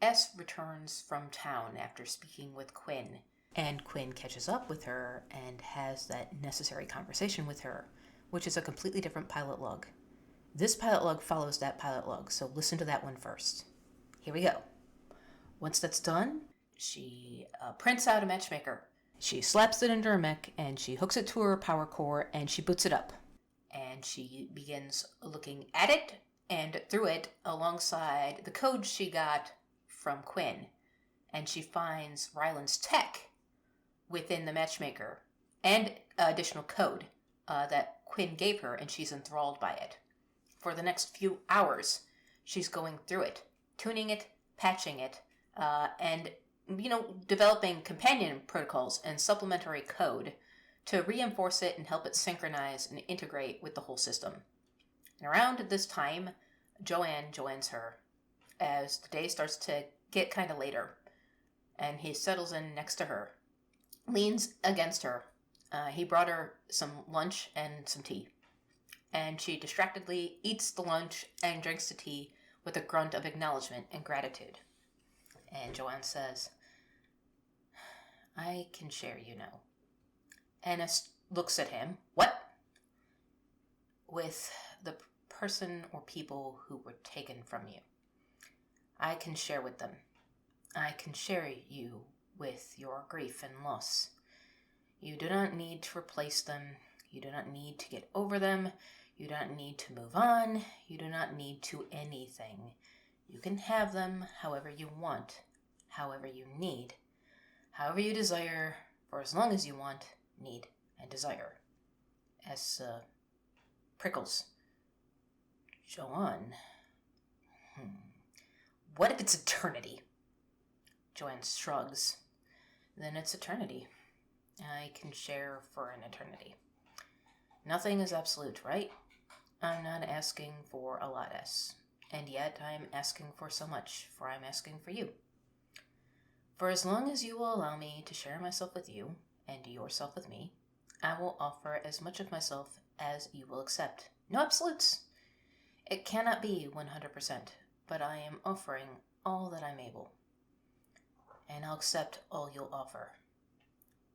S returns from town after speaking with Quinn, and Quinn catches up with her and has that necessary conversation with her, which is a completely different pilot log. This pilot log follows that pilot log, so listen to that one first. Here we go. Once that's done, she prints out a matchmaker. She slaps it into her mech, and she hooks it to her power core, and she boots it up. And she begins looking at it and through it alongside the code she got from Quinn. And she finds Ryland's tech within the matchmaker and additional code that Quinn gave her, and she's enthralled by it. For the next few hours, she's going through it, tuning it, patching it, and developing companion protocols and supplementary code to reinforce it and help it synchronize and integrate with the whole system. And around this time, Joanne joins her as the day starts to get kind of later, and he settles in next to her, leans against her. He brought her some lunch and some tea, and she distractedly eats the lunch and drinks the tea with a grunt of acknowledgement and gratitude. And Joanne says, "I can share, you know." Anna looks at him. "What?" "With the person or people who were taken from you. I can share with them. I can share you with your grief and loss. You do not need to replace them. You do not need to get over them. You do not need to move on. You do not need to anything. You can have them however you want, however you need, however you desire, for as long as you want, need, and desire." S prickles. "Joanne, what if it's eternity?" Joanne shrugs. "Then it's eternity. I can share for an eternity. Nothing is absolute, right? I'm not asking for a lot, S. And yet I'm asking for so much, for I'm asking for you. For as long as you will allow me to share myself with you, and yourself with me, I will offer as much of myself as you will accept. No absolutes. It cannot be 100%, but I am offering all that I'm able. And I'll accept all you'll offer.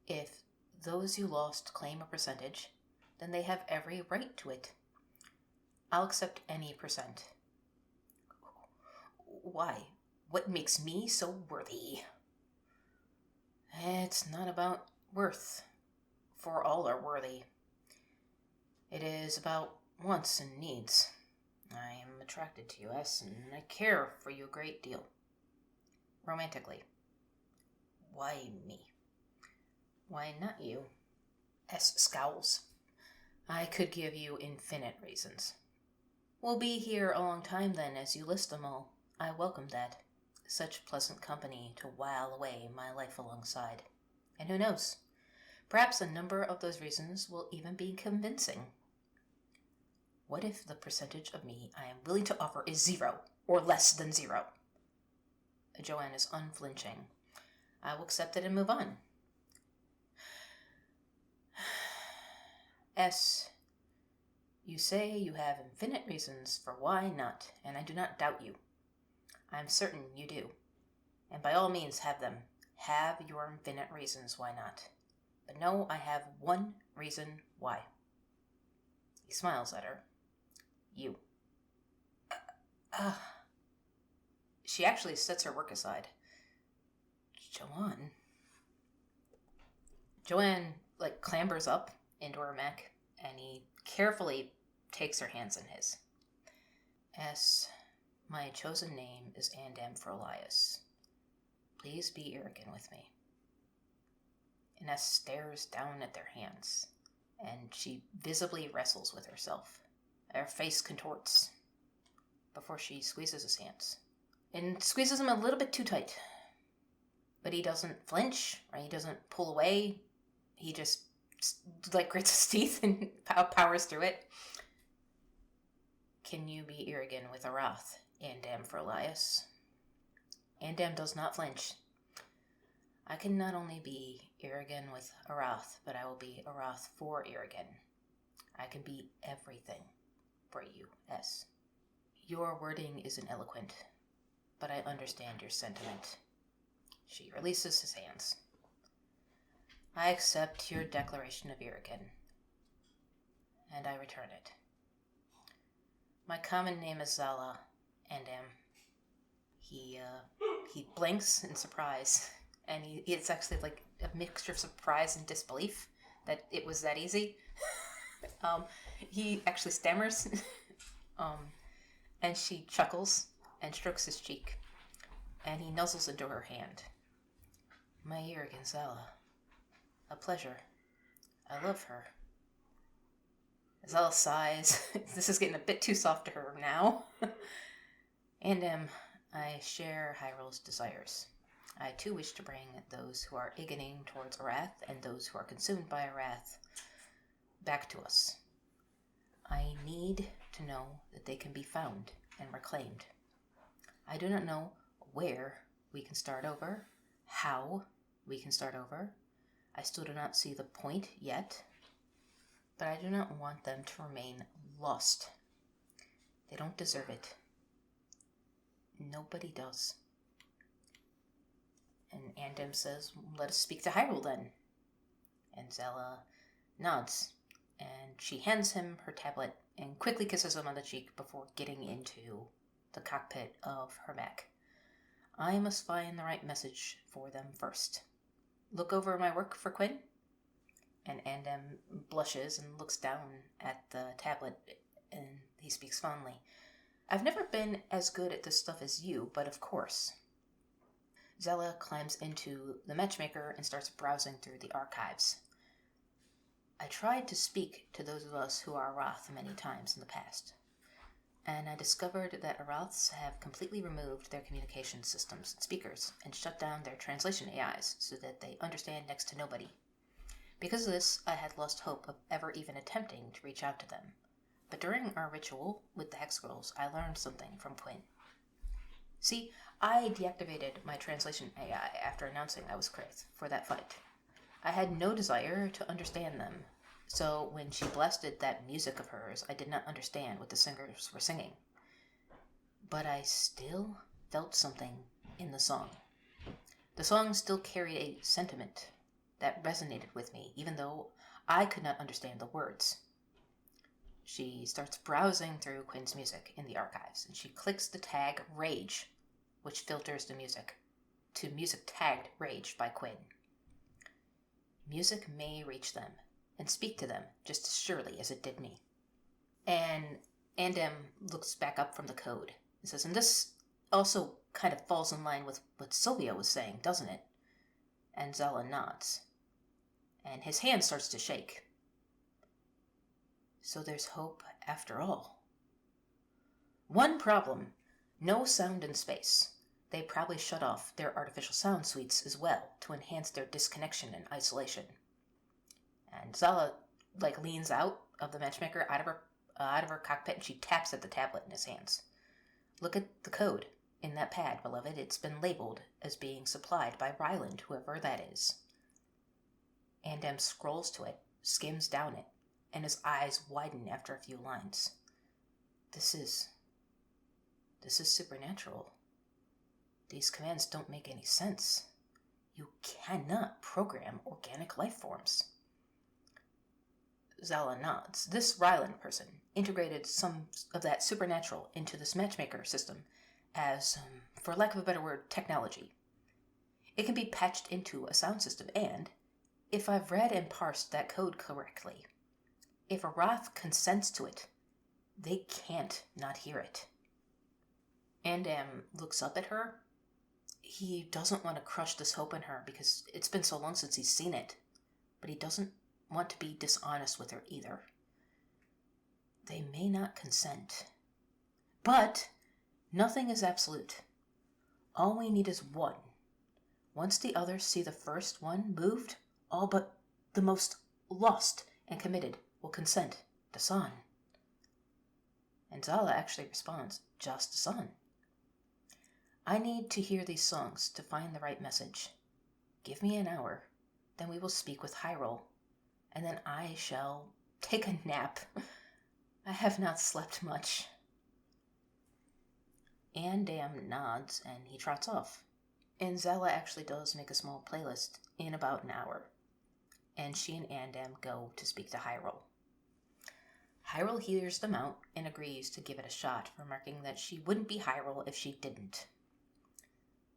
If those you lost claim a percentage, then they have every right to it. I'll accept any percent." "Why? What makes me so worthy?" "It's not about worth, for all are worthy. It is about wants and needs. I am attracted to you, S, and I care for you a great deal. Romantically. Why me?" "Why not you?" S scowls. "I could give you infinite reasons." "We'll be here a long time then, as you list them all. I welcome that. Such pleasant company to while away my life alongside. And who knows? Perhaps a number of those reasons will even be convincing. What if the percentage of me I am willing to offer is 0, or less than 0? Joanne is unflinching. "I will accept it and move on." "S, you say you have infinite reasons for why not, and I do not doubt you. I am certain you do. And by all means have them. Have your infinite reasons why not. But no, I have one reason why." He smiles at her. "You." She actually sets her work aside. "Joanne." Joanne, clambers up into her mech, and he carefully takes her hands in his. "S, my chosen name is Andam for Elias. Please be arrogant with me." And S stares down at their hands, and she visibly wrestles with herself. Her face contorts before she squeezes his hands, and squeezes them a little bit too tight. But he doesn't flinch, or he doesn't pull away. He just grits his teeth and powers through it. "Can you be arrogant with Arath, Andam for Elias?" Andam does not flinch. "I can not only be arrogant with Arath, but I will be Arath for arrogant. I can be everything for you, S. Your wording isn't eloquent, but I understand your sentiment. She releases his hands. I accept your declaration of Irigan, and I return it. My common name is Zala, and he blinks in surprise, and it's actually like a mixture of surprise and disbelief that it was that easy. He actually stammers, and she chuckles and strokes his cheek, and he nuzzles into her hand. My Irigan Zala. A pleasure. I love her. Zala sighs. This is getting a bit too soft to her now. And I share Hyrule's desires. I too wish to bring those who are iggoning towards Arath and those who are consumed by Arath back to us. I need to know that they can be found and reclaimed. I do not know where we can start over, how we can start over. I still do not see the point yet, but I do not want them to remain lost. They don't deserve it. Nobody does. And Andem says, let us speak to Hyrule then. And Zella nods, and she hands him her tablet and quickly kisses him on the cheek before getting into the cockpit of her mech. I must find the right message for them first. Look over my work for Quinn? And Andem blushes and looks down at the tablet, and he speaks fondly. I've never been as good at this stuff as you, but of course. Zella climbs into the matchmaker and starts browsing through the archives. I tried to speak to those of us who are Arath many times in the past, and I discovered that Araths have completely removed their communication systems and speakers and shut down their translation AIs so that they understand next to nobody. Because of this, I had lost hope of ever even attempting to reach out to them. But during our ritual with the Hex Scrolls, I learned something from Quinn. See, I deactivated my translation AI after announcing I was Kraith for that fight. I had no desire to understand them, so when she blasted that music of hers, I did not understand what the singers were singing. But I still felt something in the song. The song still carried a sentiment that resonated with me, even though I could not understand the words. She starts browsing through Quinn's music in the archives, and she clicks the tag Rage, which filters the music, to music tagged Rage by Quinn. Music may reach them and speak to them just as surely as it did me. And Andem looks back up from the code and says, and this also kind of falls in line with what Sylvia was saying, doesn't it? And Zella nods. And his hand starts to shake. So there's hope after all. One problem. No sound in space. They probably shut off their artificial sound suites as well to enhance their disconnection and isolation. And Zala leans out of the matchmaker out of her cockpit, and she taps at the tablet in his hands. Look at the code in that pad, beloved. It's been labeled as being supplied by Ryland, whoever that is. Andem scrolls to it, skims down it, and his eyes widen after a few lines. This is supernatural. These commands don't make any sense. You cannot program organic life forms. Zala nods. This Ryland person integrated some of that supernatural into this matchmaker system as, for lack of a better word, technology. It can be patched into a sound system, and, if I've read and parsed that code correctly, if Arath consents to it, they can't not hear it. Andem looks up at her. He doesn't want to crush this hope in her because it's been so long since he's seen it, but he doesn't want to be dishonest with her either. They may not consent, but nothing is absolute. All we need is one. Once the others see the first one moved, all but the most lost and committed will consent to San. And Zala actually responds, just San. I need to hear these songs to find the right message. Give me an hour, then we will speak with Hyrule, and then I shall take a nap. I have not slept much. Andam nods and he trots off. And Zella actually does make a small playlist in about an hour. And she and Andam go to speak to Hyrule. Hyrule hears them out and agrees to give it a shot, remarking that she wouldn't be Hyrule if she didn't.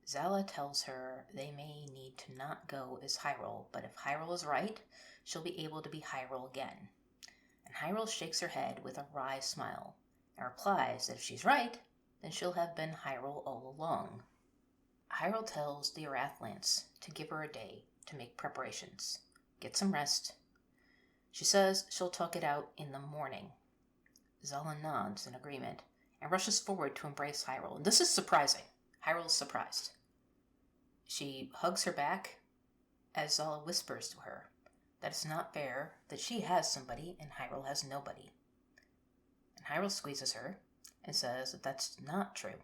Zella tells her they may need to not go as Hyrule, but if Hyrule is right, she'll be able to be Hyrule again. And Hyrule shakes her head with a wry smile and replies that if she's right, then she'll have been Hyrule all along. Hyrule tells the Arathlands to give her a day to make preparations, get some rest. She says she'll talk it out in the morning. Zella nods in agreement and rushes forward to embrace Hyrule. And this is surprising. Hyrule's surprised. She hugs her back as Zella whispers to her that it's not fair that she has somebody and Hyrule has nobody. And Hyrule squeezes her and says that that's not true,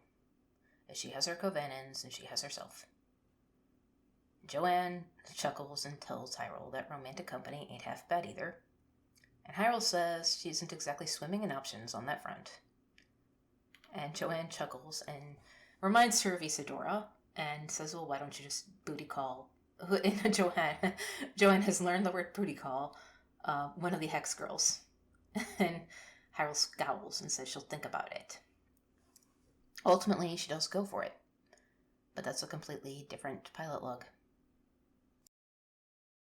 that she has her Kovanens and she has herself. Joanne chuckles and tells Hyrule that romantic company ain't half bad either, and Hyrule says she isn't exactly swimming in options on that front. And Joanne chuckles and reminds her of Isadora and says, well, why don't you just booty call Joanne has learned the word booty call one of the Hex girls. And Hyrule scowls and says she'll think about it. Ultimately, she does go for it, but that's a completely different pilot log.